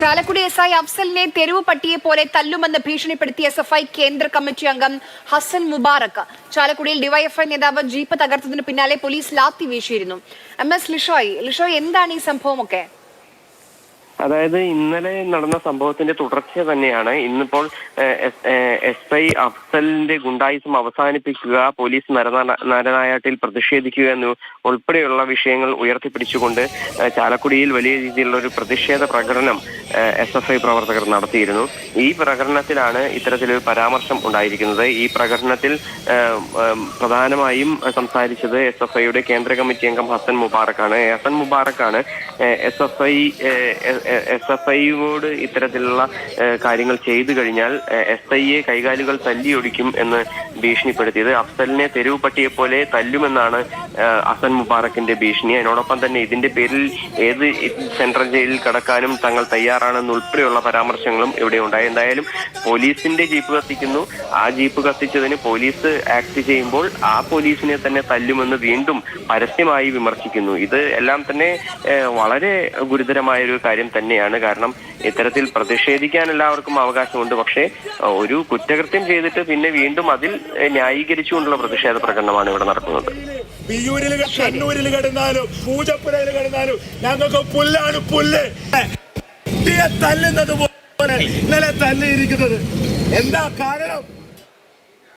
Chalakudy S I അഫ്സലിനെ തെരുവ് പട്ടിയെ പോലെ തല്ലുമെന്ന് ഭീഷണിപ്പെടുത്തിയ SFI കേന്ദ്ര കമ്മിറ്റി അംഗം ഹസൻ മുബാറക്. ചാലക്കുടിയിൽ ഡിവൈഎഫ്ഐ നേതാവ് ജീപ്പ് തകർത്തതിന് പിന്നാലെ പോലീസ് ലാത്തി വീശിയിരുന്നു. MS ലിഷോയ്, എന്താണ് ഈ സംഭവമൊക്കെ? അതായത് ഇന്നലെ നടന്ന സംഭവത്തിന്റെ തുടർച്ച തന്നെയാണ്. ഇന്നിപ്പോൾ SI അഫ്സലിന്റെ ഗുണ്ടായിസം അവസാനിപ്പിക്കുക, പോലീസ് നരനായാട്ടിൽ പ്രതിഷേധിക്കുക എന്ന് ഉൾപ്പെടെയുള്ള വിഷയങ്ങൾ ഉയർത്തിപ്പിടിച്ചുകൊണ്ട് ചാലക്കുടിയിൽ വലിയ രീതിയിലുള്ള ഒരു പ്രതിഷേധ പ്രകടനം SFI പ്രവർത്തകർ നടത്തിയിരുന്നു. ഈ പ്രകടനത്തിലാണ് ഇത്തരത്തിലൊരു പരാമർശം ഉണ്ടായിരിക്കുന്നത്. ഈ പ്രകടനത്തിൽ പ്രധാനമായും സംസാരിച്ചത് SFIയുടെ കേന്ദ്ര കമ്മിറ്റി അംഗം ഹസൻ മുബാറക്കാണ്. SFIയോട് ഇത്തരത്തിലുള്ള കാര്യങ്ങൾ ചെയ്തു കഴിഞ്ഞാൽ SIയെ കൈകാലുകൾ തല്ലിയൊടിക്കും എന്ന് ഭീഷണിപ്പെടുത്തിയത്. അഫ്സലിനെ തെരുവ് പട്ടിയെ പോലെ തല്ലുമെന്നാണ് ഹസൻ മുബാറക്കിന്റെ ഭീഷണി. അതിനോടൊപ്പം തന്നെ ഇതിന്റെ പേരിൽ ഏത് സെൻട്രൽ ജയിലിൽ കടക്കാനും തങ്ങൾ തയ്യാറാണെന്ന് ഉൾപ്പെടെയുള്ള പരാമർശങ്ങളും ഇവിടെ ഉണ്ടായി. എന്തായാലും പോലീസിന്റെ ജീപ്പ് കത്തിക്കുന്നു. ആ ജീപ്പ് കത്തിച്ചതിന് പോലീസ് ആക്ട് ചെയ്യുമ്പോൾ ആ പോലീസിനെ തന്നെ തല്ലുമെന്ന് വീണ്ടും പരസ്യമായി വിമർശിക്കുന്നു. ഇത് എല്ലാം തന്നെ വളരെ ഗുരുതരമായ ഒരു കാര്യം തന്നെയാണ്. കാരണം ഇത്തരത്തിൽ പ്രതിഷേധിക്കാൻ എല്ലാവർക്കും അവകാശമുണ്ട്. പക്ഷേ ഒരു കുറ്റകൃത്യം ചെയ്തിട്ട് പിന്നെ വീണ്ടും അതിൽ ന്യായീകരിച്ചുകൊണ്ടുള്ള പ്രതിഷേധ പ്രകടനമാണ് ഇവിടെ നടക്കുന്നത്. പിയൂരിൽ കണ്ണൂരിൽ കിടന്നാലും പൂജപ്പുരയിൽ കിടന്നാലും ഞങ്ങൾക്ക് പുല്ലാണ് പുല്ല്. തല്ലുന്നത് പോലെ ഇന്നലെ തല്ലിയിരിക്കുന്നത് എന്താ കാരണം?